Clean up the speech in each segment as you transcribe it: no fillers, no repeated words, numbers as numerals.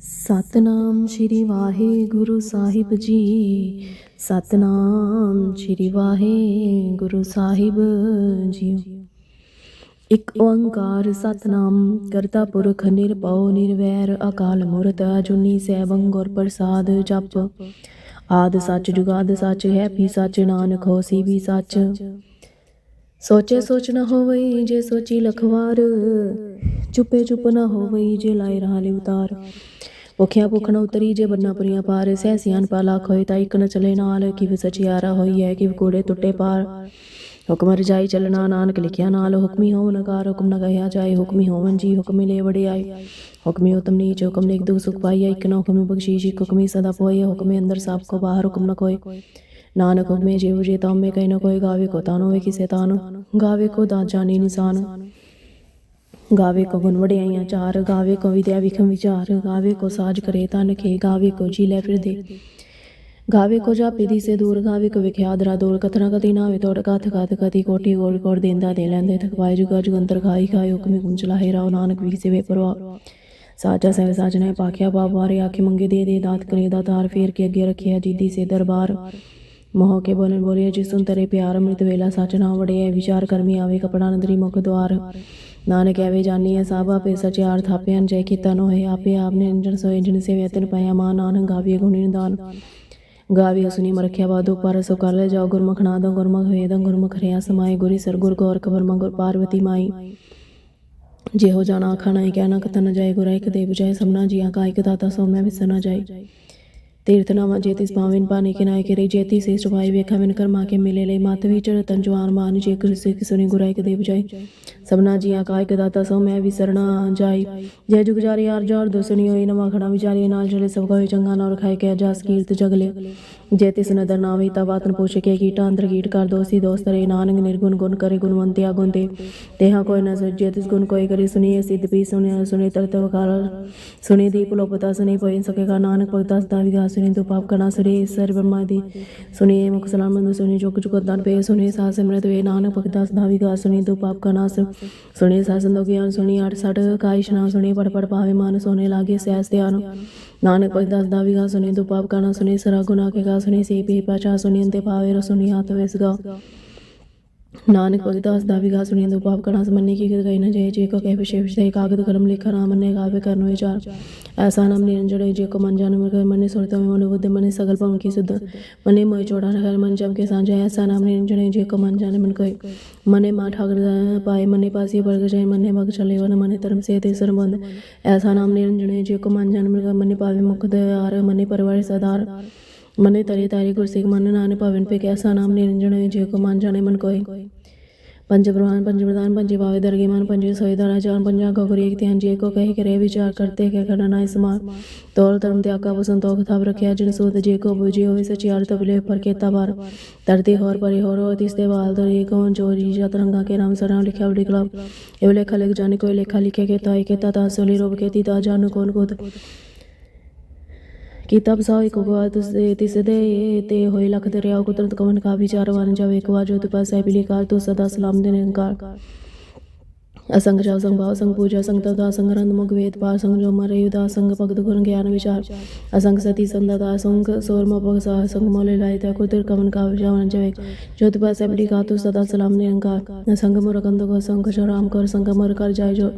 ਸਤਨਾਮ ਸ਼੍ਰੀ ਵਾਹਿਗੁਰੂ ਸਾਹਿਬ ਜੀ। ਸਤਨਾਮ ਸ਼੍ਰੀ ਵਾਹਿਗੁਰੂ ਸਾਹਿਬ ਜੀ। ਇੱਕ ਓੰਕਾਰ ਸਤਨਾਮ ਕਰਤਾ ਪੁਰਖ ਨਿਰਭਉ ਨਿਰਵੈਰ ਅਕਾਲ ਮੂਰਤ ਅਜੂਨੀ ਸੈਭੰ ਗੁਰ ਪ੍ਰਸਾਦ ਜਪ। ਆਦਿ ਸੱਚ ਜੁਗਾਦਿ ਸੱਚ ਹੈ ਵੀ ਸੱਚ ਨਾਨਕ ਹੋਸੀ ਵੀ ਸੱਚ। ਸੋਚੇ ਸੋਚ ਨਾ ਹੋਵਈ ਜੇ ਸੋਚੀ ਲਖਵਾਰ, ਚੁੱਪੇ ਚੁੱਪ ਨਾ ਹੋਵਈ ਜੇ ਲਾਏ ਰਾਹ ਉਤਾਰ। ਭੁੱਖਿਆ ਭੁੱਖ ਨਾ ਉਤਰੀ ਜੇ ਬੰਨਾ ਪੁਰੀਆਂ ਪਾਰ, ਸਹਿ ਸਿਆਣਪਾ ਲੱਖ ਹੋਏ ਤਾਂ ਇੱਕ ਨਾ ਚਲੇ ਨਾਲ। ਕਿਵ ਸਚਿਆਰਾ ਹੋਈ ਹੈ ਕਿਵ ਕੂੜੇ ਟੁੱਟੇ ਪਾਰ। ਹੁਕਮ ਰਜਾਈ ਚੱਲਣਾ ਨਾਨਕ ਲਿਖਿਆ ਨਾਲ, ਹੁਕਮੀ ਹੋਵਨ ਕਾਰ ਹੁਕਮ ਨਾ ਕਹਿਆ ਜਾਏ। ਹੁਕਮੀ ਹੋਵਨ ਜੀ ਹੁਕਮੀ ਲੈ ਵਡਿਆਈ, ਹੁਕਮੀ ਉਤਮ ਨੀਚ ਹੁਕਮ ਲਿਖ ਦੁਖ ਸੁਖ ਪਾਈਆ। ਇੱਕ ਨਾ ਹੁਕਮੀ ਬਖਸ਼ੀਸ਼ ਇੱਕ ਹੁਕਮੀ ਸਦਾ ਪੋਏ। ਹੁਕਮੇ ਅੰਦਰ ਸਭ ਕੋ ਬਾਹਰ ਹੁਕਮ ਨਾ ਕੋਏ। ਨਾਨਕ ਹੁਕਮੇ ਜਿਵ ਜੇ ਤਾਮ में कहीं न कोई गावे को तानो वे किसे तान। गावे को दात जानी निशान, गावे को गुण वड़ियाइयां चार। गावे को विद्या विखम विचार, गावे को साज करे तन खे। गावे को जी लै फिर दे, गावे को जा पीधी से दूर। गावे को विख्यात रा दूर, कथना कति ना वे तोड़ कथ कथ कति कोटि गोड़ कोड़ देंदा दे लैंदे। थकवाए जुगा जुगंतर खाई खाए, हुक्मी गुम चलाहे राव नानक भी से वे परवाह। साचा सह साजने पाखिया पाप वारे, आखे मंगे दे दात करे दातार। फेर के अगे रखिया जीदी से दरबार, मोह के बोलन बोलिए जिस सुन तरे प्यार। अमृत वेला सच ना वड़े विचार करमी आवे, कपड़ा नदरी मुख द्वार। नानक एवे जानी है साहब आपे सचार थापे अनजय किता नो है। आपे आपने अंजन सोए जिन से वेतन पाया मान। नानक गाविए गुणी निदान, गाविए सुनी मरख्या बादो पर सो कर ले जाओ। गुरमुख नादो गुरमुख वेद गुरमुख रिया समाए। गुरी सर गुर गौर कबर मंगुर पार्वती माई। जे हो जाना आखा नहीं कहना कथा न जाए। गुरा एक देव जाए सबना जिया का एक दाता सो मैं विसर न जाए। तीर्थ नामा जेतिस पाविन पानी के नाय करे। जेति से सुभाई वेखा विन कर माँ के मिले ले। मात विचर तन जवान मान जे कृषि सुनी गुराई के देव जाय। सबना जिया काय के दाता सो मैं विसरना जाय। जय जुग जारी यार जार दो सुनी होई नमा खड़ा विचारी। नाल चले सब गए चंगा नौर खाए के जास कीर्त जगले। जेतिस नदर नावे ता बातन पोषे के कीटा अंतर कीट कर दोषी दोस्त रे। नानक निर्गुण गुण करे गुणवंतिया गुण दे। तेहा कोई न सोच जेतिस गुण कोई करे। सुनिए सिद्ध पी सुनिए सुने तरत वकार। सुनी दीप लोपता सुनी पोई सकेगा। नानक भगता सदा विगा सुनी तो पाप करना सुरे सर ब्रह्मा दी। सुनिए मुख सलाम बंधु सुनी चुक चुकदान पे। सुनिए सास मृत वे नानक भगता सदा विगा सुनी तो पाप का नाश। सुनिए सासंदो ज्ञान सुनी 8 का इशना। सुनिए पढ़ पढ़ पावे मान सोने लागे सहस ध्यान। नानक भगता सदा विगा सुनी तो पाप का ना। सुनी सरा गुना के गा सुनी से पी पाचा। सुनी अंते पावे सुनी हाथ वेस गा। नानक भगता सदा विगा सुनी तो पाप करना। समन्ने की गई न जय जे को कह विशेष दे। कागद कलम लिखा नाम मन्ने गावे करनो विचार। ऐसा नाम निरंजन जे को मन जान मगर मने सुरत में मन बुद्ध मने सगल पवन की सुध। मने मोय चौड़ा नगर मन जम के सांझे। ऐसा नाम निरंजन जे को मन जाने मन कोई। मने माँ ठाकर पाए मने पासी वर्ग जय। मने भग चले वन मने धर्म से तेसर बंद। ऐसा नाम निरंजन जे को मन जान मगर मने पावे मुख द्वार। मने परवार सदार मने तरे तारे गुरसिख मन नाने पावन पे। कैसा नाम निरंजन जे को मान जाने मन कोई। पंच ब्रह्मांड पंच प्रधान पंच भावे दरगे मान पंच सोईदारा जान पंजा गौरी एक ध्यान जे को कहे करे विचार करते कह करना समार। तौल धर्म त्याग का वसन तो थाप रखिया जिन सूत जे को बुझे हो सचियार तबले पर के तबार। धरती होर परे होरो तिस्ते वाल दर एक चोरी चतरंगा के नाम सरा लिखा लिखला। एव लेखा लिख जाने कोई लेखा लिखे के ताई के ता सोली रोब के ती ता जानु कौन खुद। किताब साई को गवा तिस दे ते होई लख दरिया कुदरत कवन का विचार वन जावे। एक बार जो तु पास बिली कार तू सदा सलाम देने निरंकार। असंग जाव संग भाव संग पूजा संग तदा संग रंग मुख वेद पार संग जो मरे युदा संग भगत गुण ज्ञान विचार। असंग सती संदता संग सोर मोपग सा संग मोले लाय ता कुदरत कवन का विचार वन जावे। जो तु पास बिली कार तू सदा सलाम निरंकार। असंग मोर कंद को संग जो राम कर संग मोर कर जाय जो।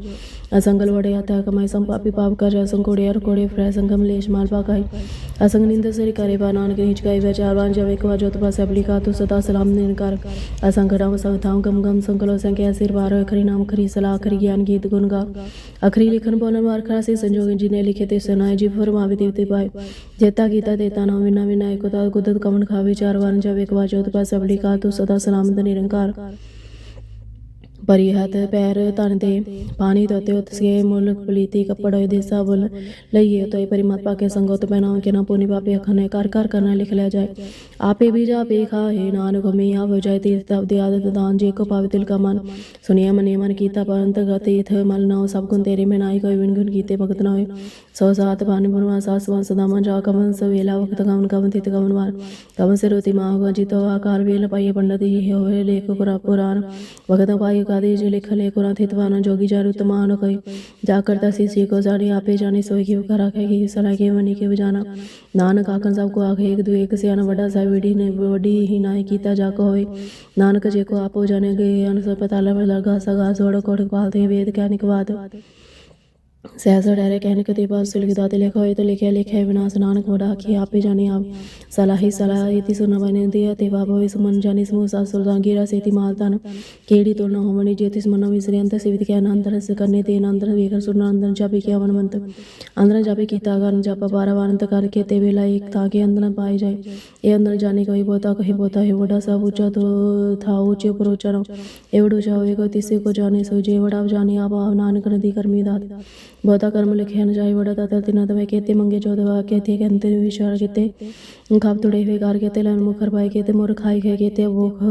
असंगल वड़े आता कमाई संग पापी पाप कर जा। संग कोड़े और कोड़े फ्रै संगम लेश माल पाकाई। असंग निंद सरी करे बा नानक नीच गाई विचार वन जावे। एक बार जो तु पास बिली कार तू सदा सलाम निरंकार। असंग राम संग थाम गम गम संकलो संग सिर वार अखरी नाम खरी सलाह अखरी ज्ञान गीत गुण गा। अखरी लिखन बोलन वार खरा से संजोग जिन्हें लिखे ते सुनाए। जीव फरमावे देवते पाए जेता गीता देता नाम विना विनायक को कुदरत कवन खा विचार वन जावे। एक बार जो तु पास बिली कार तू सदा सलामत निरंकार। परी हाथ पैर तन दे पानी धोते उत्सके मुल्क पलीती कपड़ देसा बुल लइए तो परिमत पाके संगोत पहनाओ के ना पुनि पापे अखने कार कार करना लिख लिया जाए। आपे भी जा पे खा है नानक में आप हो जाए तीर्थ दे आदत दान जे को पावे तिल का मन। सुनिया मने मन कीता परंत गति थ मल ना सब गुण तेरे में नाई कोई विन गुण कीते भगत ना हो। सौ सात भान बनवा सास वन सदा मन जा कमन सवेला वक्त गमन कवन तित गमन वार कवन से रोती माँ जितो आकार वेल पाइये पंडित ही हो लेख पुराण वक्त पाइये एकादेश लिख ले कुरा थितवाना जोगी जारु तमान कई जा करता सी को जाने आपे जाने सोई की करा के सलाह के बनी के बजाना नानक आखन सबको आखे एक दो एक सियाना वड्डा साहिब वेड़ी ने वड्डी ही नाय कीता जाको होए नानक जे को आपो जाने गए अनसर पताला में लगा सगा सोड़ कोड़ पालते वेद कहनिक बात सहसा डरे कहनिक ते पास लिखदा ते लिखा होए तो लिखे लिखे विनाश नानक वडा आखी आपे जाने आप सलाही सलाह इति सुन बने दिया ते बाबा होए सुमन जाने समूह सा सुल्तान गिरा सेति मालतान केड़ी तो न होवनी जेतिस मन विसरे अंत सिवित के अनंतर से करने ते अनंतर वेकर सुन अंदर जापे किया वन मंत अंदर जापे कीता गन जापा बारा वानंत करके ते वेला एक ताके अंदर पाए जाए ए अंदर जाने कोई बोता कही बोता है वडा सा ऊंचा तो था ऊंचे पर ऊंचा एवडो जाओ को तिसे को जाने सो जे वडा जाने आप नानक नदी कर्मी दात बहुता कर्म लिखे न जाए वड़ा ताता तिना तवे केते मंगे चौदवा केते कहते विचार केते खाप तुड़े हुए कार केते लन मुखर पाए केते मोर खाई खे केते भूख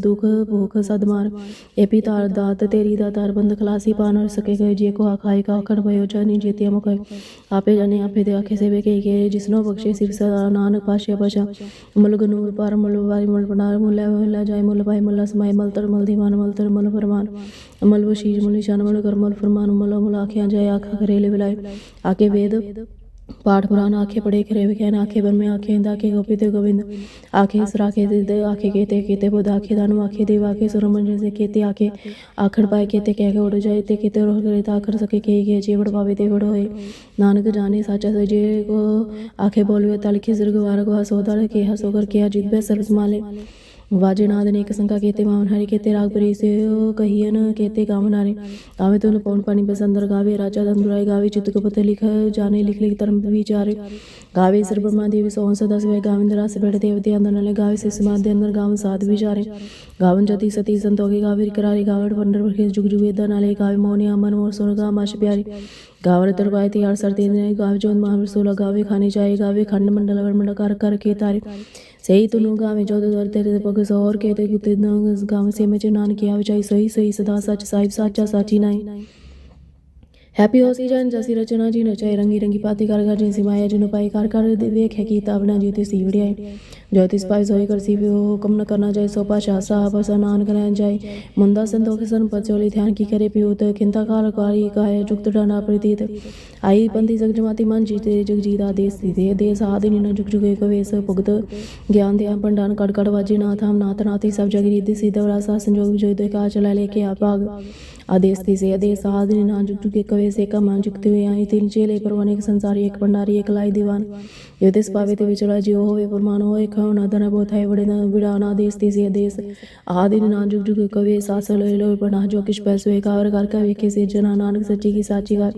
दुख भूख सदमार एपी तार दात तेरी दातार बंद खलासी पान और सके गए जे को आखाई का आखड़ भयो जानी जेते मुख आपे जाने आपे दे आखे से वे के जिसनो बख्शे सिर सदा नानक पाशे बचा मुलग नूर पार मुल वारी मुल बनार मुल जाए मुल भाई मुल्ला समाय मलतर मल दीवान मलतर मल फरमान मल वशीज मुल निशान मल कर मल फरमान मल मुल आखियां जाए आखा करेले बिलाए आके वेद पाठ पुराण आखे पढ़े खरे विज्ञान आखे बन में आखे दाखे गोपित गोविंद आखे सराखे दे आखे केते केते बुध आखे दानु आखे देव आखे सुरमन से केते आखे आखड़ पाए केते कह के उड़ जाए ते केते रोह करे आखड़ सके के जेवड़ पावे ते वड़ होए नानक जाने साचा सजे को आखे बोलवे तलखे सिरगवार को हसोदर के हसोकर के जित बे सर्व माले वाजनाद ने एक संका केते मावन हरि केते राग परी से कहियन केते गावनारे गावे तो पौन पानी बसंदर गावे राजा दंदुराय गावे चित्त को पते लिख जाने लिख लिख धर्म विचारे गावे सर ब्रह्मा देवी सोहन सदस वे गाविंद रास बेड़ देवते अंदर नले गावे से समाधि अंदर गावन साध विचारे गावन जति सती संतोगे गावे करारे गावड़ पंडर के जुग जुग वेदा नाले गावे मौनी अमन मोर सोन गा माश प्यारी गावर तरवाए तैयार सरते गावे जोन महावर सोला गावे खाने जाए गावे खंड मंडल मंडल कर के तारे सही तुनु गावे चौदह दर तेरे पग सौर के ते गुते गावे से में नान किया विचाई सही सही सदा सच साहिब साचा साची नाई हैप्पी होसी जन जसी रचना जी नचाए रंगी रंगी पाती कारगर जी सिमाया जिन पाई कार कर देख है कीता बना ज्योतिष सीवड़िया ज्योतिष पाई सोई कर सी हुक्म न करना जाए सोपा शासा पर स्नान करना जाए मुंदा संतोख सन पचोली ध्यान की करे पियूत खिंता काल कारी काय जुक्त डाना प्रतीत आई पंथी जग जमाती मन जीते जग जीता देश दे देश आदि न जुग जुगे कवेश भुगत ज्ञान ध्यान पंडान कड़ कड़ वाजी नाथ हम नाथ नाथी सब जग रिद्धि सीधा सा संजोग जो दे का चला लेके आ भाग आदेश से आदेश आदि ना जुग जुगे कवे से का मान जुगते हुए आई तीन चेले परवाने के संसारी एक भंडारी एक लाई दीवान युदेश पावे ते विचरा जियो होवे परमानो होए खाओ ना धन बोथ है बड़े ना बिड़ाना आदेश से आदेश आदि ना जुग जुगे कवे सास लो लो बना जो किश पैसे कावर कर का वेखे से जना नानक सच्ची की साची गार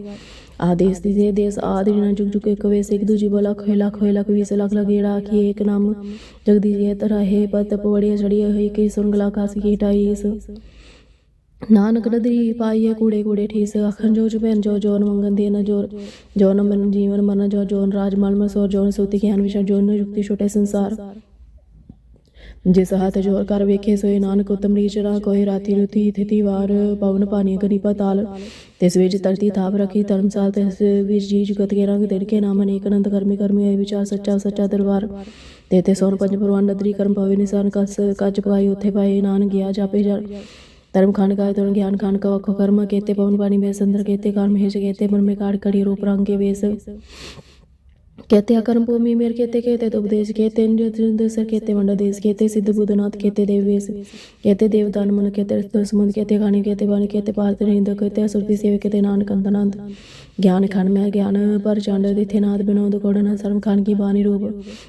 आदेश से देश आदि ना जुग जुगे कवे से एक दूजी बोला खोला खोला कवी से लख लगेड़ा की एक नाम जगदीश ये तरह है पत पवड़िया चढ़िया है कि सुनगला कासी की टाइस नानक नदरी पाइए कूड़े कूड़े ठीस अखन जो चुपैन जो जोन मंगन देन जोर जोन मन जीवन मन जो जोन राजमाल में सोर जोन सूती ज्ञान विषय जोन युक्ति छोटे संसार जिस हाथ जोर कर वेखे सोए नानक उत्तम रीचरा कोई राति रुति थिति वार पवन पानी गनी पताल तिस विच तरती थाप रखी धर्मसाल तिस विच जी जुगत के रंग तिड़के नाम अनेक अनंत कर्मी कर्मी विचार सच्चा सच्चा दरबार तेते सोन पंच परवान नदरी कर्म पवे निशान कस कच पाई उथे पाए नान गया जापे जा धर्म खान का तुरण ज्ञान खान का वखो कर्म केते पवन पानी बेस अंदर केते कान महेश केते मन में काट कड़ी रूप रंग के वेश कहते अकर्म भूमि मेर कहते कहते तो उपदेश कहते सर कहते मंडा देश कहते सिद्ध बुद्धनाथ कहते देववेश कहते देवदान मन कहते समुद्र कहते खानी कहते वाणी कहते पार्थ निंद कहते सुरति सेव कहते नानक अंतनाथ ज्ञान खान में ज्ञान पर चांड दिथे नाथ विनोद कोडन शर्म खान की बानी रूप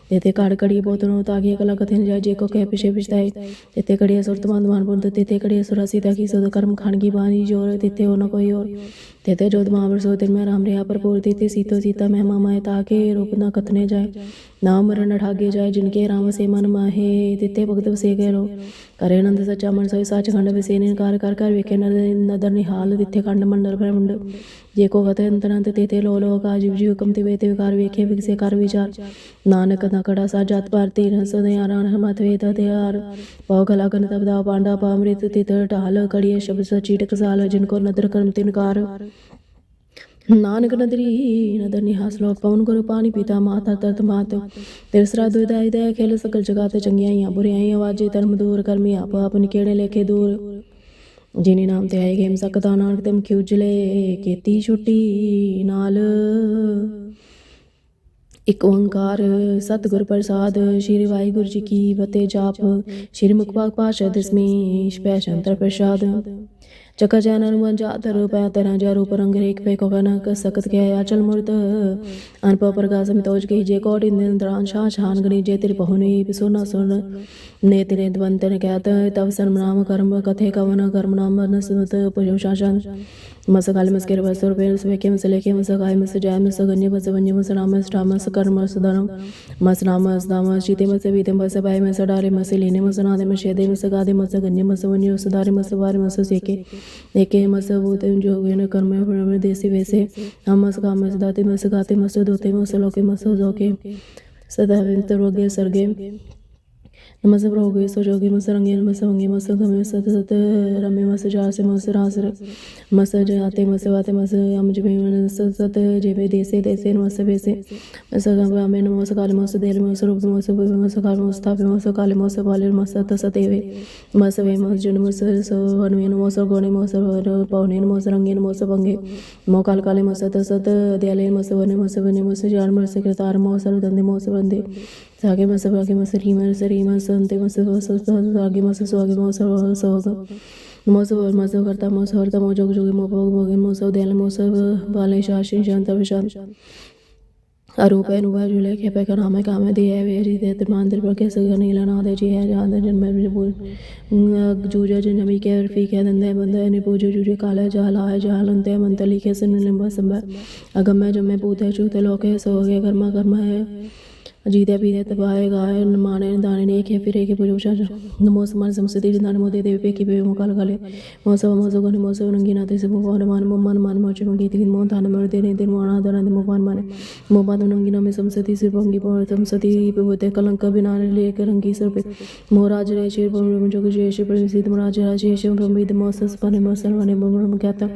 देते काड़ कड़ी बोतनो ताकि कला कथिन जाय जे को कह पिछे पिछताए देते कड़ी सुरत मान बुद्ध देते कड़ी सुरसी ताकि सद कर्म खान की बानी जोर देते हो न कोई और देते जोध महावर सो दिन में राम रेहा पर पूर देते सीतो सीता महिमा माए ताके रूप न कथने जाए नाम मरण ठागे जाए जिनके राम से मन माहे देते भगत से गए रो करे नंद सच्चा मन सोई साच खंड विसे निकार कर कर वेखे नदर निहाल दिथे खंड मंडल ब्रह्मंड जे को गत अंतरंत तेते लो लो का जीव जीव कम तिवे ते विकार वेखे विकसे कर विचार नानक न कड़ा सा जात पारती न सदया राण मत वेद दयार पौगला गन तबदा पांडा पामृत तित ढाल कड़िए शब्द सचीट कसाल जिनको नदर कर्म तिनकार नानक नदरी नदर निहास लो पवन गुरु पानी पीता माता तर्त मात तिरसरा दुदाई दया खेल सकल जगाते चंगियाइयां बुराइयां आवाजे धर्म दूर कर्मी आप अपनी केड़े लेखे दूर जिने नाम ते आए गेम सकदा नानक ते मुखी उजले केती छुट्टी नाल। एक ओंकार सतगुर प्रसाद श्री वाहिगुरु जी की फतेह। जाप श्री मुखपाक पातशाह दसवीं स्पैशंतर प्रसाद। चक्कर जैन हनुमान जातर पै तेरा जय रूप रंग रेख पे कनक सकत के आचल मूर्त अनप प्रकाश मितोज के जे कोटि निंद्रान शाह छान गणी जे तिर पहुनी सोना सुन नेत्र द्वंतन कहत तव सर्वनाम कर्म कथे कवन कर्म नाम नसुत पुजो शासन मस काल मस केर बस रुपये मस वेके मस लेके मस गाय मस जय मस गन्य मस वन्य मस राम मस ठाम मस कर्म मस धर्म मस नाम मस दाम मस जीते मस बीते मस बाय मस डारे मस लीने मस नादे मस शेदे मस गादे मस गन्य मस वन्य मस दारे मस वारे मस सेके एके मस भूते जो वेन कर्म प्रम देसी वैसे हम मस काम मस दाते मस गाते मस दोते मस लोके मस जोके सदा विंतरोगे सर्गे नमस प्रोगे सोजोगे मस रंगे नमस वंगे मस गमे सत सत रमे मस जासे मस रास मस जाते मस वाते मस हम जबे सत सत जेबे देसे देसे नमस बेसे मस गमे नमस काले मस देल मस रूप मस मस काल मस तापे मस काले मस बाले मस सत सतेवे मस वे मस जन मस सो हनुमान मस गोणे मस पौने मस रंगे मस वंगे मो काल काले मस सत सत दयाले मस वने मस जान मस कृतार मस दंदे मस बंदे सागे मस भागे मस रीम संते मस सागे मस स्वागे मस सोग मस मस करता मस हरता मो जोग जोगे मो भोग भोगे मस दयाल मस बाले शासन शांत विशाल अरूप अनुभव जुले के पे करामे कामे दिए वेरी दे मान दिल पर कैसे नीला ना दे जी है जान जन में बोल जूजा जन जमी के फी के दंदे बंदे ने पूजो जूजे काला जाला है जालंते मंतली के सन निंबा संबा अगम में जमे पूते चूते लोके सो गए कर्मा है जीते पीते तबाए गाय माने दाने ने के फिरे के पुरुषा नमो समान समसति दान मोदे देव पे की पे मुकाल गाले मौसव मौसव गने मौसव रंगी नाते से भगवान मान मान मोच मंगी तीन मोहन थान मर देने दिन मोना दरन मोबान माने मोबाद नंगी नामे समसति सिर पंगी पर समसति पे कलंक बिना ले के रंगी सर पे मोराज रे शिर पर जोग जे शिर पर सिद्ध मोराज राजे शिव ब्रह्मिद मौसस पने मौसल वने ब्रह्म कहता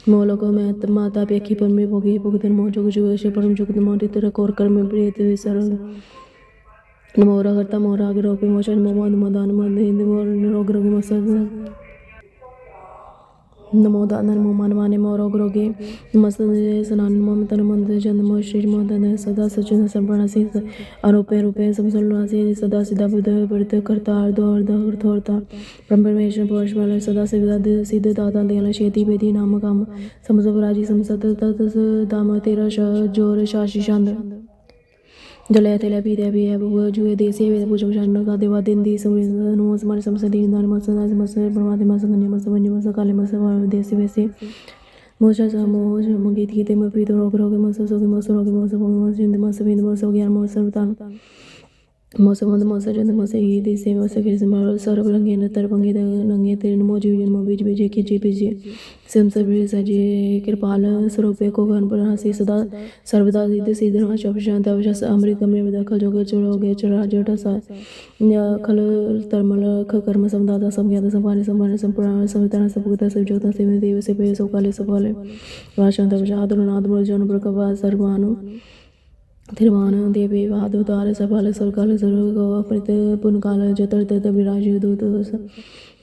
मोलोक में माता पेखी पर में भोगी भोगतन मो जोग जो शिर पर जुगत मोति तेरा कोर कर में प्रियत विसर नमोरा करता मोरा रोपे मोचन मोमन मदान मन रोग रोगी मसद नमो दानन मोमान माने मोरो रोगे मसन सनान ममतन मंद जन्म श्री मोदन सदा सचन संपर्ण से आरोपे रूपे समसलना से सदा सिद्ध बुद्ध वर्त करता अर्ध थोरता परमेश्वर परमेश्वर सदा सिद्ध दाता दयाल शेती बेदी नाम काम समझराजी समसत तत दाम तेरा जोर शाशी शांद जले तेले पीते भी है वो जुए देसी वे पूजो शान का देवा दिन दी समृद्ध नमोस मारे समसदी नान मसना मस परमात्मा मस गन्य मस वन्य मस काले मस देसी वैसे मोशा सा मोश मंगीत गीते में प्रीत रोग रोग मस सोगे मस रोग मस मस जिंद मस बिंद मस ज्ञान मस सर्वतान मौसम मौस जन मौस ही दिसे मौस फिर सर्व रंगे न तर पंगे नंगे तेरे नमो जीव जन्म बीज बीजे के जी बीजे सम सर्वे सजे कृपाल स्वरूपे को गण प्रणासी सदा सर्वदा सिद्ध सिद्ध शब शांत अवशस अमृत कमरे में दखल जोगे चुरोगे चरा जटा सा खल तरमल ख कर्म समदाता समज्ञाता संपाने संपाने संपूर्ण सविता सबुता सब ज्योता से देव से पे सो काले सफाले वाशांत अवशाद नाद मुर जन प्रकवा सर्वानु थिरवान देवी वादुतार सफल सरकाल सर्व अमृत पुनकाल जतर विराज दूत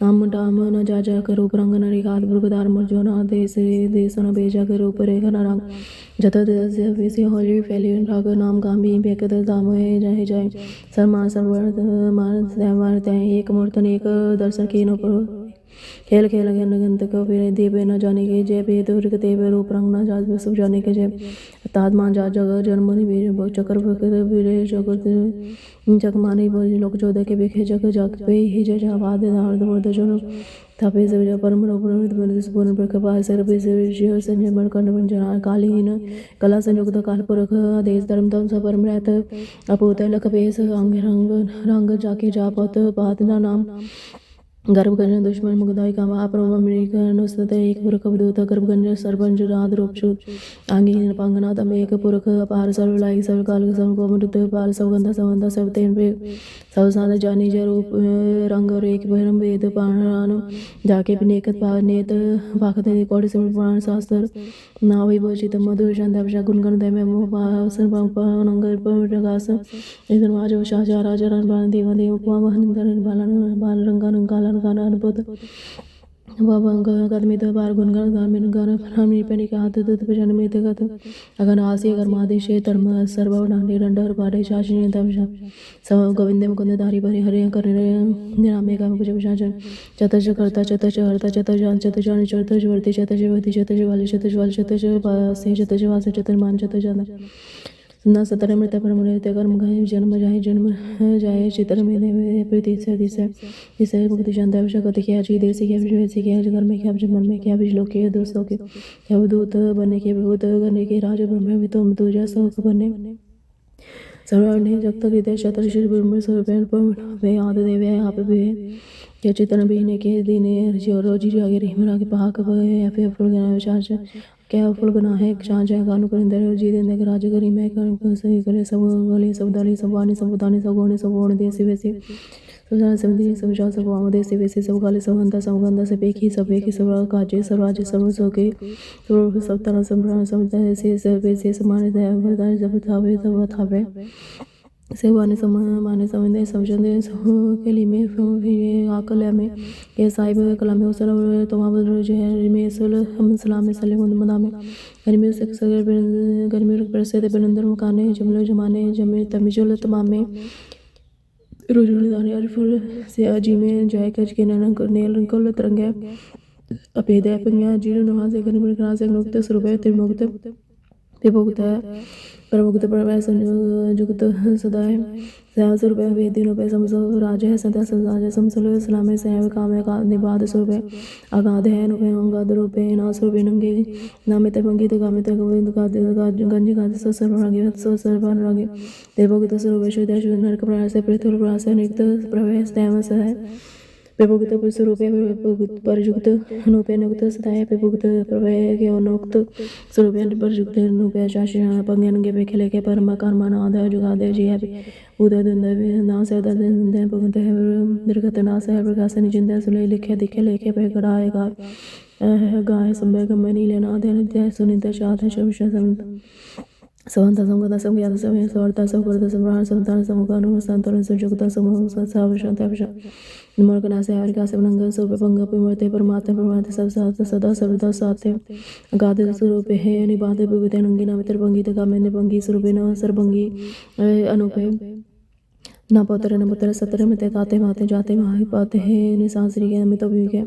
नाम डाम न जा जा करो प्रंग नरिकात भृगदार मर्जो न देश देश न बेजा करो परे घनरंग जत देश होली फैली राग नाम गामी बेकत दाम है जय जय सर्मान सर्वर्थ मान एक मूर्तन एक दर्शन की नो खेल खेल गन गंत को फिर देवे न जाने के जय पे दुर्ग देव रूप रंग न जाज सब जाने के जय तादमान जा जग जन्म वीर चक्र वीर जगत जगमानी बोल लोक जो देखे बेखे जग जग पे ही जय जावाद दार्द वर्द जन तपे से परम रूप पूर्ण प्रकपा सर्वे से संजय मन कर्ण वंजना कालीन कला संयुक्त काल पुरख आदेश धर्म तम सब परम रहत अपोत लख पेश अंग रंग जाके जापत बात नाम गर्भगंज दुश्मन मुगदाई का महाप्रभुस्त एक पुरख दूत गर्भगंज सरपंच राध रूपशुद आंगी पांगना तम एक पुरख अपार सर्वलाई सर्वकाल सर्वमृत पाल सौगंध सवंध सवतेन पे सवसाद जानी जरूप रंग एक भरम वेद पाण जाके पिनेकत पानेत पाखते कोटि सिमर पुराण शास्त्र नावि भोजित मधुर शांत गुणगण दमे मोहसन पानंगर प्रकाश इधर वाजो शाजा राजा रण बाण देव देव उपमा महन धरण बालन बाल रंगा रंगालन गाना अनुभूत गतमित बार गुणगण गामिन गण प्राणी पेनि का हाथ दुत पजन में गत अगन आसी अगर मादेशे धर्म सर्व डांडे डंडर पाड़े शासनी तवशा सब गोविंदे मुकुंद धारी भरी हरे करने निरामे का कुछ विशाचन चतज करता चतज हरता चतज चतज चतज वर्ती चतज वर्ती चतज वाले चतज वाले चतज वासे चतज वासे चतुर्मान चतज न सतर मृत परमृत कर्म गाय जन्म जाए चित्र में देव प्रीति से दिसे मुक्ति शांति आवश्यक गति क्या जी देसी क्या विषय वैसी क्या घर में क्या मन में क्या विष लोग के दोस्तों के क्या दूत बनने के भूत करने के राज ब्रह्म तुम तुझा सौख बने सर्वाण्य जगत हृदय शतर शिव ब्रह्म स्वरूप वे आद देव आप भी क्या चितन बीने के दिने जो रोजी जागे रिमरा के पाक वे फिर फुल गना विचार क्या फुल गना है शांत है कानू कर इंद्र जी देने के राज करी मैं कर सही करे सब गली सब दाली सब वाणी सब दानी सब गोणी सब ओण देसी वैसे सुजान समझी सब शाह सब वाम देसी वैसे सब गाली सब हंता सब गंदा सब एक ही सब काजे सब राज्य सब सोके सब तरह सब ऐसे सब वैसे समान दया वरदान सब थावे से वाने माने समझे समझने के लिए में आकल में ये साहिब कला में उसल तमाम जो है में सल हम सलाम में सले मुंद मदा में गर्मी से गर्मी परसे ते बलंदर मकाने जमले जमाने जमे तमिजुल तमाम में रोज दाने अरफुल से अजी में जाय कज के नन नेल रंगल तरंगे अपेदे पंगा जीरो नहा से गर्मी करा से नुक्त सुरबे तिरमुक्त विभुक्त प्रमुक्त प्रवै संयुक्त सदाय सहस रुपये वेदी रुपये समसो राज है सदा सदाज समसलो इस्लाम सैव काम का निबाद स्वरूपे अगाध है रुपये अंगाद रूपे नास रूपे नंगे नामित पंगित कामित गोविंद का गंज का सर्वरागे सर्वरागे देवोगित स्वरूप शुद्ध शुद्ध नरक प्रयास पृथुल प्रयास निक्त प्रवेश तैमस है विभुक्त स्वरूपे परयुक्त नूपे नुक्त सदाय विभुक्त प्रभय के अनुक्त स्वरूपे परयुक्त नूपे शासन पंगन के खेले के परम कर्म आधा जुगादे जी है उदय दुंदे नास है दुंदे भगत है दरगत नास है प्रकाश निचिंत सुले लिखे दिखे लेखे पे गड़ाएगा गाय संभय गमनी लेना दे नित्य सुनित शाद शमश सवंता समगता समयाद समय सवर्ता सवरता समराह संतान समगानु संतन सुजुगता समूह सत्साव शांतावश निमर्गना से हरिका से नंग सुप पंग पिमते परमात्मा परमात्मा सब साथ सदा सर्वदा साथे गाद स्वरूप है निबाद विविधे नंगिना मित्र पंगी तका में पंगी स्वरूपे न सर्वंगी अनुपे न पौत्र न पुत्र सत्र में ताते माते जाते माहि पाते हैं निसांसरी के अमित भी के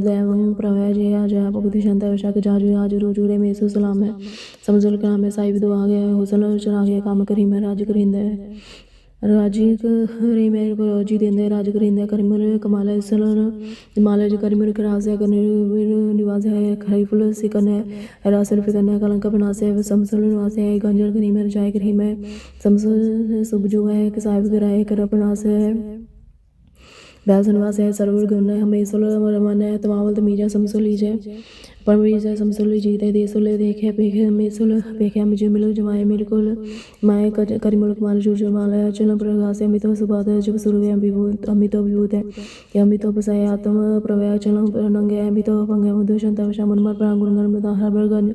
दैवं प्रवय जया जया भक्ति शांता विशाख जाजू आज रोजूरे में सलाम है समझल का में साहिब दो आ गया हुसल चढ़ा गया काम करी मैं राज करिंदे राजी रे मेरे को रोजी देंदे राज करिंदे करिमर कमाल सलन हिमालय जो करिमर करासे करने निवास है खरीफुल सिकने रासल फिकने कलंक बनासे समसल निवास है गंजर करिमर जाय करी मैं समसल सुबजु है कि साहिब कराए कर अपनासे है व्यास निवास है सर्वर गुण है हमें सोल मन है तमावल तमीजा समसल लीजिए परमीजा समसुल जीते देसुल देखे पेखे मेसुल पेखे मुझे मिलो जमाए मिलकुल माए करिमुल कुमार जुजु मालय चल प्रगासे अमितो सुबाद जुग सुरवे अमितो विभूत है कि अमितो बसाय आत्म प्रवय चल नंगे अमितो पंगे मुदुशन तवशा मनमर प्रांगुण गण मदा हरबर गण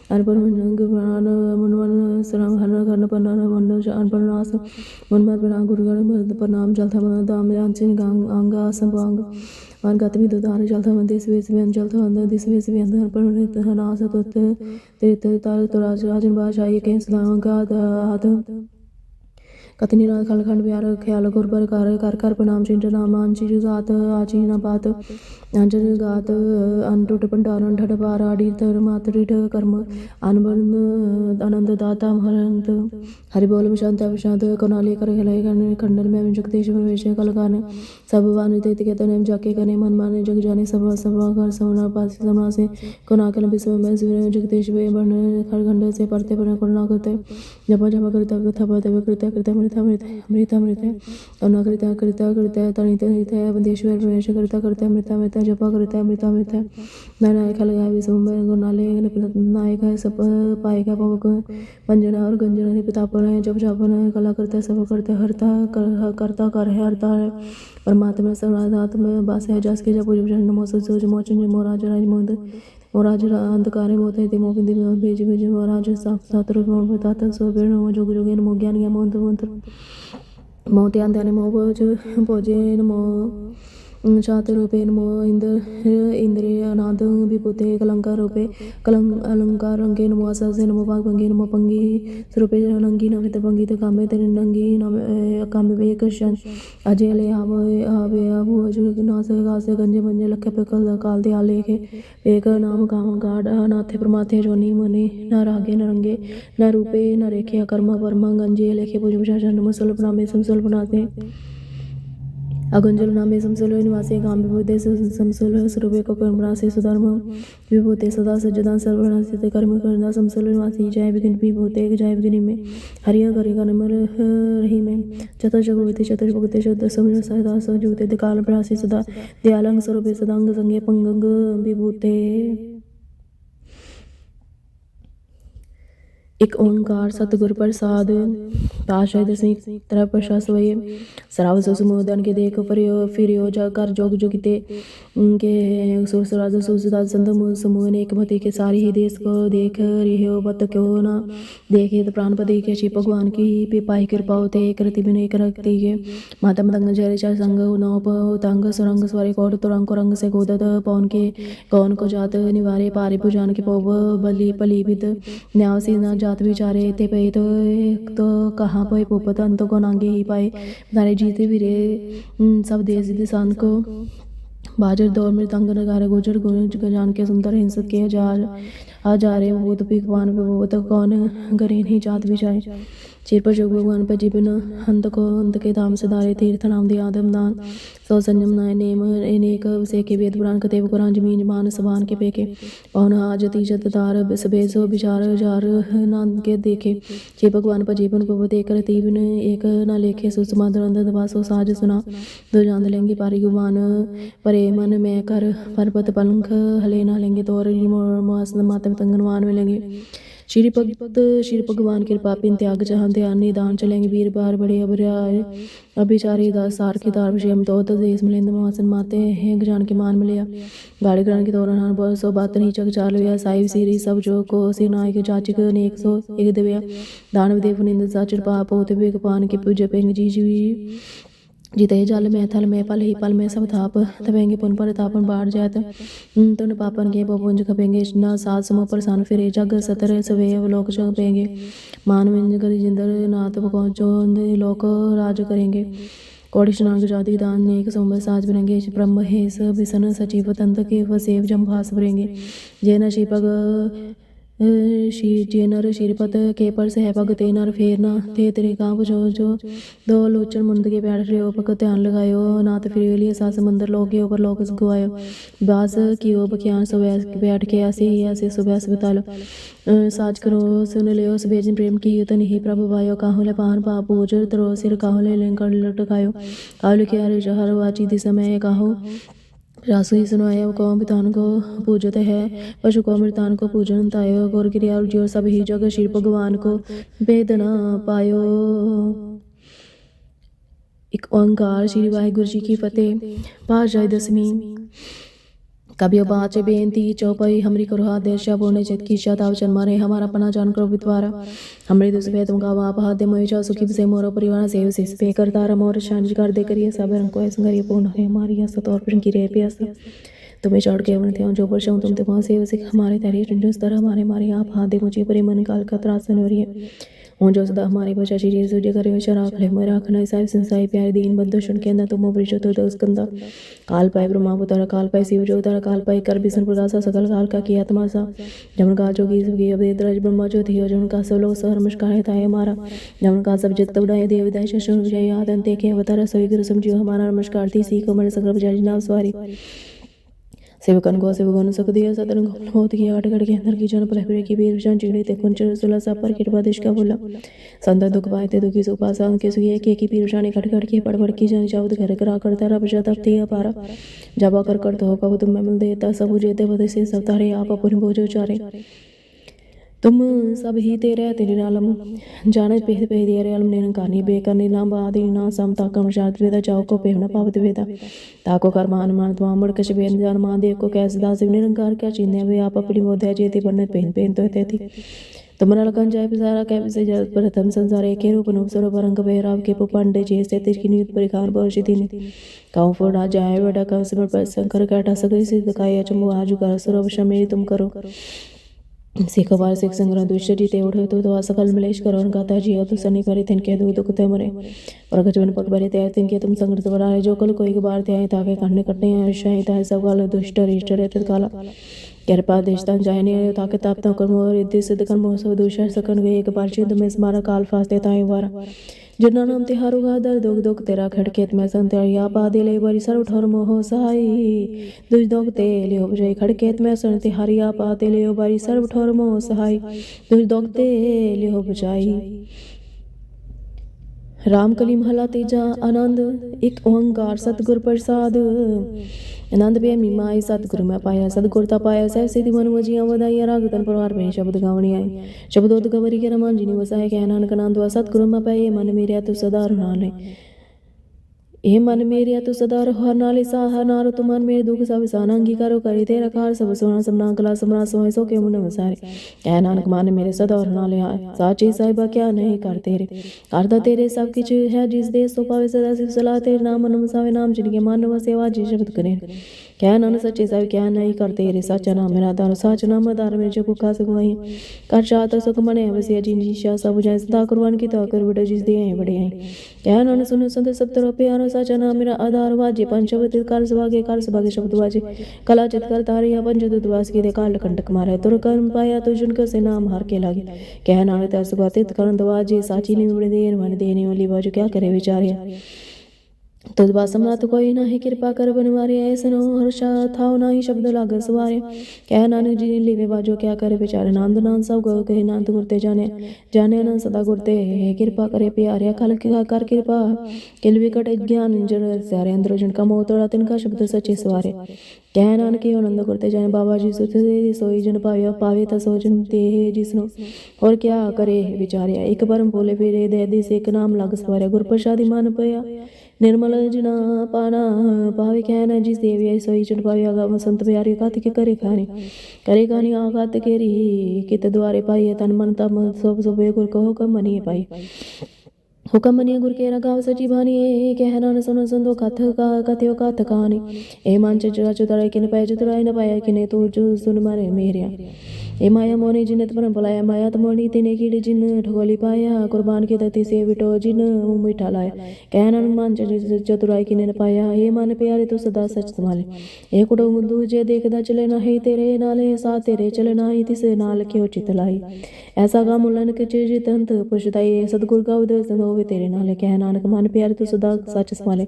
अनपर मनंग प्राण मनवन सरंग हर गण पन्ना मन अनपर नास मनमर प्रांगुण गण प्रणाम जलथा मन दाम यांचिन अंगा संपांग वन गतमी दुदार जलथा मन दिस वेस व्यन जलथा मन दिस वेस व्यन पर नित हनास तोत तीर्थ ताल तुराज राजन बाशाई के सलाम का आद कतनी रात खलखंड प्यार ख्याल गुर पर कर कर प्रणाम चिंट नाम आंची जुगात आची न बात अंजन गात अनटुट पंडारन ठट पाराडी तर मातरिट कर्म अनबन आनंद दाता हरंत हरि बोल विशांत विशांत कनाली कर खिलाए खंडन में जगदीश प्रवेश कलकान सब वान तेत के तने जाके कने मन माने जग जाने सब सब कर सवना पास समना से कनाकल विश्व में शिव जगदीश वे बन खरखंड से पढ़ते पर करुणा करते जप जप करता थप तप करता करता मृता मृता मृता अना करता करता करता तनित तनित बंदेश्वर प्रवेश करता करता मृता मृता जपा करता मृता मृता नायक लगा विश्व में गुनाले नायक है सब पाएगा पवक पंजना और गंजना पितापन है जब जापन कला करता सब करता हरता करता कर है हरता है परमात्मा सर्वात्म बास है जस के जब नमो सोच मोचन मोराज राज मोद मोराज अंधकार मोते ते मोबिंद भेज भेज मोराज सात रूप मोता सो बेण जोग जोगे नमो ज्ञान ज्ञान मंत्र मंत्र मोते अंधने मो भोज भोजे नमो शातरूपे नमो इंद्रिय अनाद विभूते कलंकार रूपे अलंकार रंगे नमो सहसे नमो भंगी नमो पंगी स्वरूपे नंगी नमित पंगी कामे तेरे नंगी कामे वे कृष्ण अजय ले आवे आबू अजुग नास गास गंजे मंजे लखे पे काल दे आले के एक नाम काम गाड नाथे प्रमाथे जोनी मने न रागे न रंगे न रूपे न रेखे कर्म वर्मा गंजे लेखे पूज शासन मुसल नामे समसल बनाते अगंजल नामे समसल निवासी काम विभूते समसल स्वरूपे को कर्मरासे सुधर्म विभूते सदा सज्जदा सर्वनासित कर्म करना समसल निवासी जय विघ्न विभूते जय विघ्न में हरिया करेगा नमर रही में चतुर्भुगते चतुर्भुगते शुद्ध समझ सदा सजुते काल प्रासे सदा दयालंग स्वरूपे सदांग संगे पंगंग विभूते। एक ओंकार सतगुर प्रसाद पाशाय दसवीं तरह प्रशास वये सराव सुमोदन के देख फिरियो जाकर जोग जुगिते के सुरसराज सुसुदाज संत समूह ने एकमति के सारी ही देश को देख रिहो बत क्यों ना देखे तो प्राणपति के श्री भगवान की पिपाही कृपा होते एक रति बिन एक रक्ति के माता मतंग जय चार संग नौप तंग सुरंग स्वरे कोट तुरंग रंग से गोदत पौन के कौन को जात निवारे पारे पुजान के पौव बलि पलिबित न्यासी न जात विचारे ते पे तो कहाँ पे पोपत अंत को नांगे ही पाए तारे जीते वीरे सब देश दिशान को बाजर दौर में तंग नगारे गुजर गजान के सुंदर हिंसक के हजारे भूत पिकवान पे भूत कौन करे नहीं जात विचारे चीर पर जोग भगवान पर जीवन अंत को अंत के धाम से दारे तीर्थ नाम दे आदम दान सौ संयम नाय नेम अनेक से के वेद पुराण कतेव कुरान जमीन मान सबान के पेके पौन आज तीजत तार सबेसो विचार जार नान के देखे जे भगवान पर जीवन को देख कर तीवन एक न लेखे सुषमा दुरंत दबासो साज सुना दो जान लेंगे पारी गुमान परे मन में कर पर्वत पलंख हले ना लेंगे तोर माता तंगनवान में लेंगे श्री भगवान कृपा पिन त्याग जहाँ ध्यान निदान चलेंगे वीर बार बड़े अभिचारी दास सार के दार विषय तो देश मिलेंद मासन माते हैं जान के मान मिलिया गाड़ी ग्रहण के दौरान बहुत सौ बात नहीं चक चाल हुआ साहिब सीरी सब जो को सिनाय के जाचिक ने 101 दिव्या दानव देव निंद साचर पाप होते हुए पान के पूज पेंग जी जीते जल में थल में पल ही पल में सब थाप तपेंगे पुन पर तापन बाढ़ जात तुन पापन के पुंज खपेंगे न सात समो परसान फिरे जग सतर सवे लोक चपेंगे मान विंज कर जिंदर नाथ पहुंचो लोक राज करेंगे कौड़ी स्नाग जाति दान नेक सोमर साज बनेंगे ब्रह्म हेस विसन सचिव तंत्र के वसेव जम्भास भरेंगे जैन शिपग जे नर शिरपत के पर से पग ते नर फेरना थे तेरे कांप जो दो लोचन मुंद के बैठ रहे पग ध्यान लगायो नाथ फिर लिए सा समंदर लोग के ऊपर लोग गुआयो बास कियो बख्यान सुबह बैठ के ऐसे सुबह अस्पताल साज करो सुन लियो सुबेजन प्रेम की युतन ही प्रभु वायो काहुले पान पाप पूजर तरो सिर काहुले लेंकर लटकायो काहुले के हर जहर वाची दिशा में काहो रासु ही सुनाया को पितान को पूजते है पशु को मृतान को पूजन तायो गौर क्रिया जो सब ही जग श्री भगवान को वेदना पायो। एक ओंकार श्री वाहिगुरु जी की फतेह। पाशाय दसवीं कभी बाचे बेनती चौपाई हमरी करो हाथ देश पूर्ण चित की शताव मारे हमारा पना जान करो विद्वारा हमरे दुष्पे तुम का वाप हाथ दे मोहि सुखी से मोरो परिवार सेव से पे करता रहा मोर शांति कर दे करिए सब रंग को ऐसा करिए पूर्ण है हमारी आशा तौर पर की रह प्यास तुम्हें चढ़ के वन थे जो पर तुम तो सेव से हमारे तारी जिस तरह हमारे आप हाथ दे मुझे परे मन काल का त्रासन हो रही है हूँ जो सदा हमारे बचा शरीर सूर्य करे शराख ले मेरा आखना साहिब संसाई प्यारे दीन बंधु शुन के अंदर तुम उपरि चतुर्दश स्कंदा काल पाए ब्रह्मावतार काल पाए शिव जो उतार काल पाए कर विष्णु प्रदासा सकल काल का किया आत्मा सा जमन का जोगी सुगी अवधेद्रज ब्रह्मा जो थी जमन का सब लोग सह नमस्कार है हमारा जमन का सब जित उड़ाए देव विदाय शशु विजय आदन देखे अवतार सोई गुरु समझियो हमारा नमस्कार थी सी को मेरे सकल बजाज नाम सवारी सेवकन को सेवकन सुख दिया सतन होत की आठ गढ़ के अंदर की जन पलहरे की वीर विषान चिड़े ते कुंचर सुला सा पर कृपा देश का बोला संत दुख पाए ते दुखी सुख पासा उनके सुखी के की पीर विषान खट खट की पड़ की जन जावत घर करा करता रब जब थी अपारा जबा कर तो कब तुम मिल देता सब जेते बदे से सब तारे आप अपन बोझो चारे तुम सब ही तेरे आलम जाने पेह दिया आलम निरंकारी बेकरनी ना बादी ना समता कम शाद वेदा जाओ को पेहना पावत वेदा ताको कर मान त्वामड़ कश बेन जान महादेव को कैसे दास निरंकार क्या चिन्ह वे आप अपनी बोधया जेति पन्नत पेन तो थी तुमरा लखन जय पिसारा कै पिसे जल प्रथम संसार के रूप नु सरो परंग भैरव के पुपांडे जे से तिज की नियुत परिकार बहुषिति ने काउ फोड़ राजा आय बेटा कव सिमर पर शंकर काटा सगरी सिद्ध काय चमु आजु कर सुरभ शमेरी तुम करो सिख बार सिख संग्रह दुष्ट जीते उठे तो सकल मिलेश करो गाता जियो तो सनी करे तिनके दो दुख ते मरे और गजवन पग भरे ते तिनके तुम संग्रह बराए जो कल कोई बार ते आए ताके कन्ने कटने आए शाही ताए सब काल दुष्ट रिष्ट रे काला कृपा देशतान जायने ताके ताप तो कर्म और रिद्धि सिद्ध कर्म सब दूषा सकन गए एक बार चिंत में स्मारक काल फास्ते ताए वारा जिन्ना नाम तिहारु गादर दोग दोग तेरा खड़केत में संत या पादे ले बरी सर उठर मोह सहाय दुज दोग ते ले हो जय खड़केत में संत तिहारिया पादे ले बरी सर उठर मोह सहाय दुज दोग ते ले हो बजाई राम कली महला तेजा आनंद एक ओंकार सतगुर प्रसाद आनंद बे मीमाई सतगुरु में पाया सतगुर ता पाया सह सिद्धि मन वजिया वदाइया राग तन परवार में शब्द गावणी आई शब्दोत गवरी के रमान जिनी वसाय के नानक नांदवा सतगुरु में पाए मन मेरे तु सदा रुनाले ए मन मेरे तु सदा रहा नाले साहा नारो तु मन मेरे दुख सब सानंगी करो करे तेरा कार सब सोना समना कला समना सोए सो के मुन वसारे कह नानक मान मेरे सदा और नाले आए साची साहिबा क्या नहीं कर तेरे करता तेरे सब कुछ है जिस देश तो पावे सदा सिर्फ सलाह तेरे नाम मन वसावे नाम जिनके मान वसेवा जी शब्द करे क्या नान सच्चे साहिब क्या नहीं करते रे साचा नाम मेरा दार साच नाम दार में जो भूखा सगवाई कर चाहता सुख मने वसिया जिन जीशा सब जाए सदा कुर्बान की तो कर बेटा जिस दिए बड़े हैं क्या नान सुन सुन सब तरह प्यारो साचा नाम मेरा आधार वाजे पंचवत काल सभागे शब्द वाजे कला चित कर तारे या पंचदूत वास की दे काल कंटक मारे तुर कर्म पाया तो जुनक से नाम हार के लागे क्या नान तस बातित करन दवाजे साची ने बड़े देर मन देने वाली बाजू क्या करे विचारे तुझ बा समरा तो कोई नाही कृपा कर बनवारे ऐसनो हर्षा थाओ नाही शब्द लाग सवारे कह नानक जी लिवे बाजो क्या करे बेचारे नांद नान सब गो कहे नांद गुरते जाने जाने ना सदा गुरते कृपा करे प्यारे खल कर कृपा किल विकट ज्ञान जर सारे अंदर जन का मोतड़ा तिनका शब्द सच्चे सवारे कह नानक आनंद करते जाने बाबा जी सुते सोई जन पावे पावे ता सो जन ते जिसनो और क्या करे विचारे एक परम बोले फिरे दे दिस एक नाम लाग सवारे गुर प्रसादी मान पया निर्मल जना पाना पावे कहना जिस देवी सोई जन पावे आगा संत प्यारे कात के करे खानी आगात केरी कित द्वारे पाई तन मन तम सब सब गुर कहो कम मनिए पाई हुकम मनिया गुर के रगाव सची भानी कहना न सुनो सुंदो कथ का कथयो कथ कहानी ए मान चुरा चुतराई किन पाए चुतराई न पाया किने तू जो सुन मारे मेरिया ए माया मोनी जिन्नत पर बुलाया माया तो मोनी तिने कीड़े जिन ठगोली पाया कुर्बान के दती से बिटो जिन मुंह मिठा लाया कहना मान चतुराई किने न पाया हे मन प्यारे तू सदा सच संभाले ए कुड़ो मुंदू जे देखदा चले ना है तेरे नाले सा तेरे चले ना ही तिसे नाल क्यों चित लाई ऐसा गा मुलन के चीज तंत पुछताई सतगुर का उदय संभव तेरे नाले कह नानक मन प्यारे तू सदा सच संभाले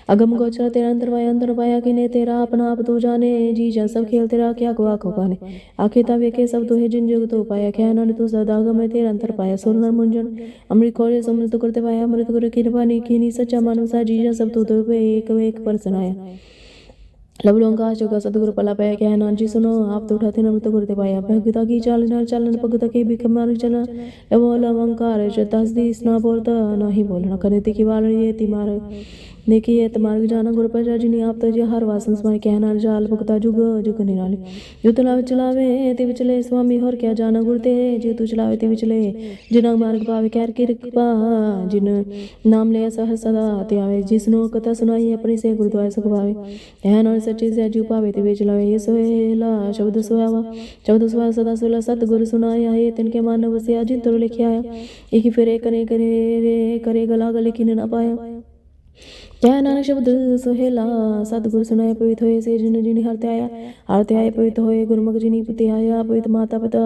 अगम गोचर तेरा अंतर पाया किने तेरा अपना आप तू जाने जी जा सब खेल तेरा क्या को आखो काने आखे तवे के सब तो है जिन जुग तो पाया क्या नान तू सदा गम तेरा अंतर पाया सुर नर मुंजन अमृत खोरे समृत करते पाया अमृत गुरु कृपा ने कीनी सच्चा मानव सा जी जा सब तो एक परसन आया लबलों का चुका सतगुरु पला पाया क्या नान जी सुनो आप तो उठाते नमृत गुरते पाया भगता की चालन चालन भगता के भी कमार चला लवो लवंकार चतास्दी स्ना बोलता नहीं बोलना करने की वाल ये तिमार देखिए तमार्ग जाना गुरु प्रजा जी ने आप तो जे हर वासन स्मर कहना जाल भुगता जुग जुग निराले जो तलावे चलावे ते विचले स्वामी और क्या जाना गुरते जो तू चलावे ते विचले जिना मार्ग पावे कैर के कृपा जिन नाम ले सह सदा ते आवे जिसनो कथा सुनाई अपने से गुरुद्वारे सुखवावे कहन और सच्चे से जू पावे ते चलावे ये सोहेला शब्द सुहावा सदा सोला सतगुरु सुनाया है तिनके मानव से अजिन तो लिखिया एक ही फिर करे गला गले किन ना पाया क्या नानक शब्द सोहेला सतगुरु सुनाए पवित होए से जिन हरते आए पवित होए गुरुमुख जिनी पुते आया पवित माता पिता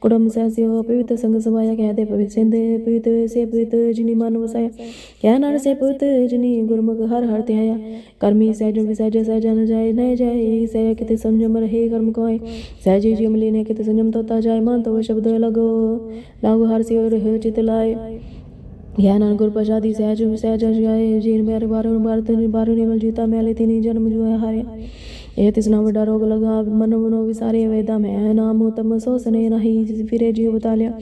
कुटुंब सहस्य हो पवित संग सभाया कहते पवित सिंध पवित से पवित जिनी मान वसाया क्या नानक से पवित जिनी गुरुमुख हर हरते आया कर्मी सहजन विसहज सहजन जाए न जाए सह कित संयम रहे कर्म कोय सहज जिम लेने कित संयम तोता जाए मान तो शब्द लागो हर से और चित लाए ज्ञान गुरु प्रसादी सहज सहज जाए जीन मेरे बारो निवल जीता मैले तिनी जन्म जो है हारे ਇਹ ਤਿਸਨਾ ਵੱਡਾ ਰੋਗ ਲਗਾ ਮਨ ਮਨੋ ਵਿਸਾਰੇ ਵੇਦਾ ਮੈਂ ਨਾਮ ਤਮ ਸੋ ਸਨੇ ਨਹੀਂ ਫਿਰੇ ਜੀਵ ਬਤਾਲਿਆ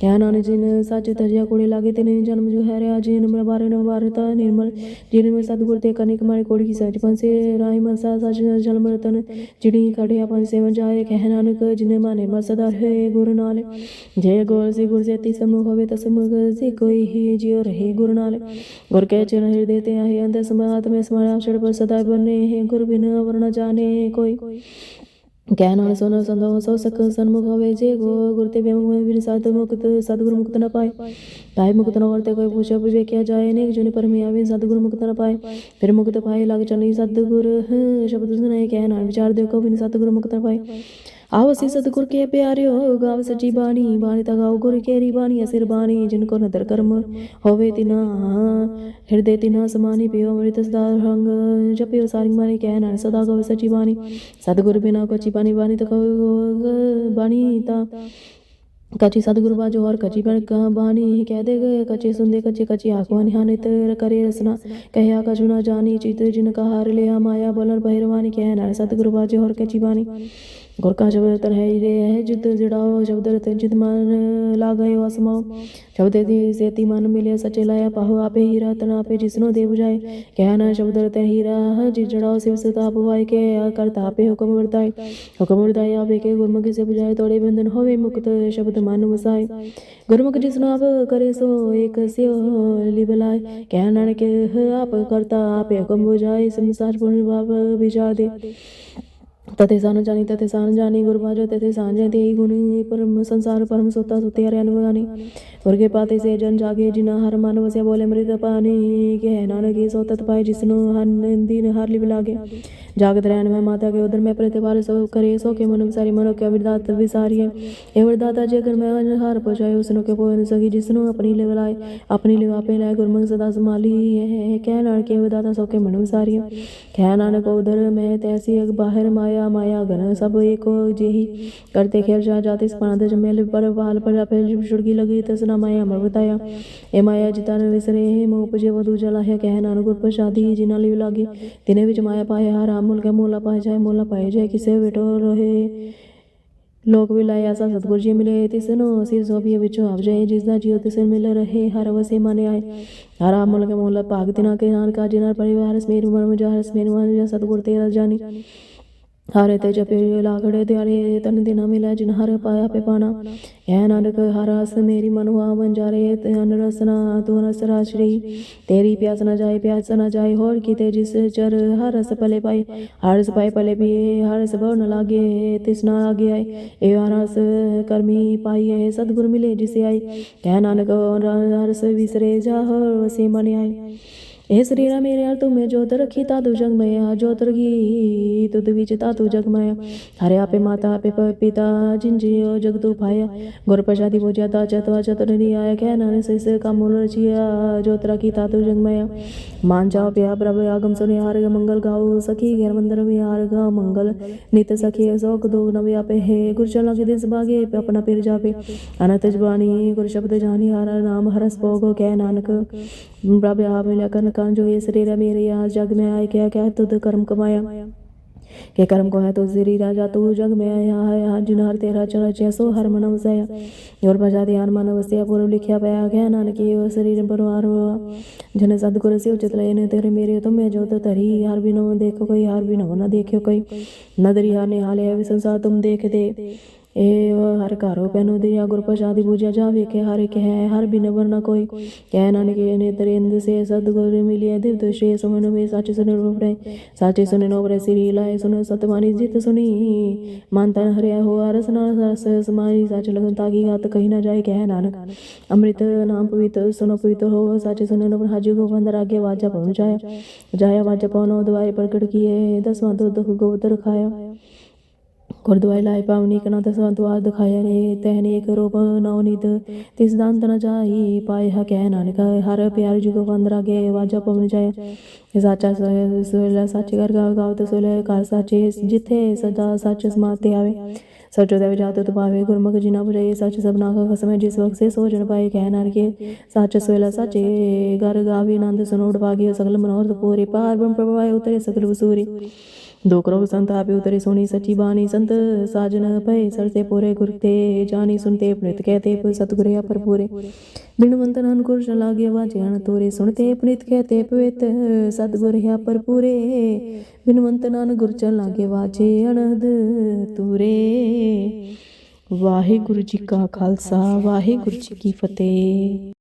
ਕਹਿ ਨਾਨਕ ਜਿਨ ਸੱਚ ਤਜਿਆ ਕੋੜੇ ਲਾਗੇ ਤਿਨੇ ਜਨਮ ਜੋ ਹੈ ਰਿਆ ਜਿਨ ਬਾਰੇ ਨ ਵਾਰਤਾ ਨਿਰਮਲ ਜਿਨ में सतगुर ते कनिक मारे कोड़ी की सच पंसे राय मनसा सच जल मरतन चिड़ी कढ़िया पंसे जाए कह नानक जिन माने मसदा है गुरु नाल जय गोर से गुर से ती समूह होवे तसमुख से कोई ही जियो रहे गुरु नाल गुर के चरण हृदय ते आहे अंत समात में स्मरण अक्षर पर सदा बने है गुरु बिन वर्ण जाने कोई ਕਹਿ ਨਾਲ ਸੁਨ ਸੰਦੋ ਸੋ ਸਕ ਸਨਮੁਖ ਹੋਵੇ ਜੇ ਗੁਰ ਤੇ ਬਿਨ ਸਾਧ ਮੁਕਤ ਸਤਿਗੁਰ ਮੁਕਤ ਨ ਪਾਏ ਤਾਏ ਮੁਕਤ ਨ ਵਰਤੇ ਕੋਈ ਪੁੱਛ ਵਿਵੇਕਿਆ ਜਾਏ ਨੇ ਜੁਨ ਪਰਮੇ ਆਵੇ ਸਤਿਗੁਰ ਮੁਕਤ ਨ ਪਾਏ ਫਿਰ ਮੁਕਤ ਪਾਏ ਲਗ ਚਲਈ ਸਤਿਗੁਰ ਸ਼ਬਦ ਸੁਨਾਏ ਕਹਿ ਨਾਲ ਵਿਚਾਰ ਦੇ ਕੋ ਬਿਨ ਸਤਿਗੁਰ ਮੁਕਤ ਨ ਪਾਏ आओ सी सतगुर के प्यारियो गाव सची बाणी बाणी तगाओ गुर केरी बाणी असिर बाणी जिनको नदर कर्म होवे तिना हृदय तिना समानी पियो अमृत सदा रंग जपियो सारी मानी कह नानक सदा गाव सची बाणी सतगुर बिना कची बाणी बाणी तक बाणी ता कची सतगुरु बाजो और कची पर बानी कह दे गए कची सुनदे कची कची आखवानी हानित करे रसना कहया कछु न जानी चित जिन का हार लिया माया बोलन पहिरवानी कह नानक सतगुरु बाजो और कची बानी गुर का शब्द तर है रे है जुद जड़ाओ शब्द रतन जित मन लागयो असमाओ शब्द सेती मन मिले सचे लाया पाहो आपे हीरा तना आपे जिसनो दे बुझाए कहना शब्द रतन हीरा जिस जड़ाओ शिव सताप वाय के करता आपे हुक्म वर्ताए आपे के गुरमुख से बुझाए तोड़े बंधन होवे मुक्त शब्द मन वसाए गुरमुख जिसनो आप करे सो एक से लिबलाए कहना के आप करता आपे हुक्म बुझाए संसार पूर्ण भाव विचार दे तथे सान जानी गुरु बाजो तथे सान जयते गुण परम संसार परम सोता सुते हरे अनुगानी गुर के पाते से जन जागे जिना हर मन वसे बोले मृत पानी के नानक सो तत पाए जिसनो हन दिन हर लिव लागे जागत रहन में माता के उदर में प्रतिपाल सो करे सो के मन सारी मनो के विदात विसारिय ए विदाता जगर में हार पहुंचाए उसनो के पोन सगी जिसनो अपनी ले लाए अपनी ले आपे लाए गुरमुख सदा संभाली है कह नानक के विदाता सो के मन विसारिय कह नानक उदर में तैसी बाहर माया माया घन सब एको जेही करते खेल जा जाते स्पनाद जमेल पर बाल पर अपे छुड़की लगी तसना माया मर बताया ए माया जिता न विसरे मोह उपजे वधु जला है कह नानक गुर प्रसादी जिना लिव लागे तिने विच माया पाए हार मूल के मोला पाए जाए किसे बेटो रहे लोक विलाय ऐसा सतगुर जी मिले तिसनो सिर सोभिय विचो आप जाए जिसदा जियो तिसन मिल रहे हर वसे माने आए हर मूल के मोला पाग तिना के नानका जिना परिवार स्मेर मर्म जा स्मेर मान सतगुर तेरा जानी हारे ते जपे लाखड़े त्यारे तन दिना मिला जिन हर पाया पे पाना यह नानक हर आस मेरी मन हुआ बन जा रे तन रसना तू रसरा श्री तेरी प्यास न जाए होर की ते जिस चर हर रस पले पाए हर रस पाए पले पिए हर रस भव न लागे तिसना आगे आए ए रस कर्मी पाइए सतगुर मिले जिसे आई कह नानक हर रस विसरे जा हर वसे मन आए ए शरीरा मेरे यार तुम्हें जोत रखी तातु जग में जोत रखी तुद विच तातु जग में हरे आपे माता आपे पिता जिन जियो जग तू पाया गुर प्रसादी पूजा ता चतवा चतुर नहीं आया कह नानक से का मूल रचिया जोत रखी तातु जग में मान जाओ प्या प्रभु आगम सुने हार मंगल गाओ सखी घेर मंदिर में हार गा मंगल नित सखी शोक दो नवे आपे है गुर चला के दिस भागे अपना फिर जापे अनत जबानी गुर शब्द जानी हार नाम हरस भोगो कह नानक प्रभु आप मिला कर जो ये शरीर है मेरे यहाँ जग में आए क्या क्या तुद कर्म कमाया के कर्म को है तो जिरी राजा तू जग में आया है जिन हर तेरा चला चैसो हर मन वसाया और बजा ध्यान मन वसिया पूर्व लिखिया पाया गया नानक ये शरीर परवार हुआ जन सदगुरु से उचित लय तेरे मेरे तो मैं जो तो तरी हार भी न देखो कोई हार भी न देखो कोई नदरी हार ने हाल है संसार तुम देख दे ए हर कारो पैनो दिया गुर प्रसादी पूजा जावे के हर के है हर बिन वरना कोई कह नानक नेत्रेंद्र से सदगुर मिलिए दिव्य श्रेय सुमन में साचे सुन रोपड़े साचे सुन नोबरे सिरी लाए सुन सतमानी जित सुनी मानता हरे हो रसना रस समारी साचे लगन ताकी गात कहीं ना जाए कह नानक अमृत नाम पवित्र सुनो पवित्र हो साचे सुन नोबर हाजी को बंदर आगे वाजा पहुंचाया जाया वाजा पवनो द्वारे प्रकट किए 10वां दुख गोबर खाया गुरद्वारे लाए पावनी कना 10वां द्वार दिखाया रे तहने एक रूप नवनीत तिस दांत न जाई पाए हा कह नानक हर प्यार जुगो बंदर आगे वाजा पवन जाए साचा सोला साचे घर गाव तो सोला कार साचे जिथे सदा सच समाते आवे सचो देव जातो तो पावे गुरमुख जिना बुझाए सच सबना का कसम जिस वक्त से सोचन पाए कह नानक साच सोला साचे घर गावी नंद सुनोड़ पागे सकल मनोरथ पूरे पार ब्रह्म प्रभाए उतरे सकल वसूरी ਦੁਖ ਰੋਗ ਸੰਤਾਪੇ ਉਤਰੇ ਸੁਣੀ ਸੱਚੀ ਬਾਣੀ ਸੰਤ ਸਾਜਨ ਭਏ ਸਰਸੇ ਪੂਰੇ ਗੁਰ ਤੇ ਜਾਣੀ ਸੁਨਤੇ ਪ੍ਰਿਤ ਕਹਿਤੇ ਸਤਿਗੁਰੇ ਅਪਰ ਪੂਰੇ ਬਿਨ ਮੰਤਨ ਅਨੁਕੁਰ ਨ ਲਾਗੇ ਵਾਜੇ ਅਣ ਤੋਰੇ ਸੁਣਤੇ ਪ੍ਰਿਤ ਕਹਿਤੇ ਪਵਿੱਤ ਸਤਿਗੁਰ ਅਪਰ ਪੂਰੇ ਬਿਨ ਮੰਤਨ ਅਨੁਕੁਰ ਨ ਲਾਗੇ ਵਾਜੇ ਅਣਦ ਤੂਰੇ। ਵਾਹਿਗੁਰੂ ਜੀ ਕਾ ਖਾਲਸਾ ਵਾਹਿਗੁਰੂ ਜੀ ਕੀ ਫਤਿਹ।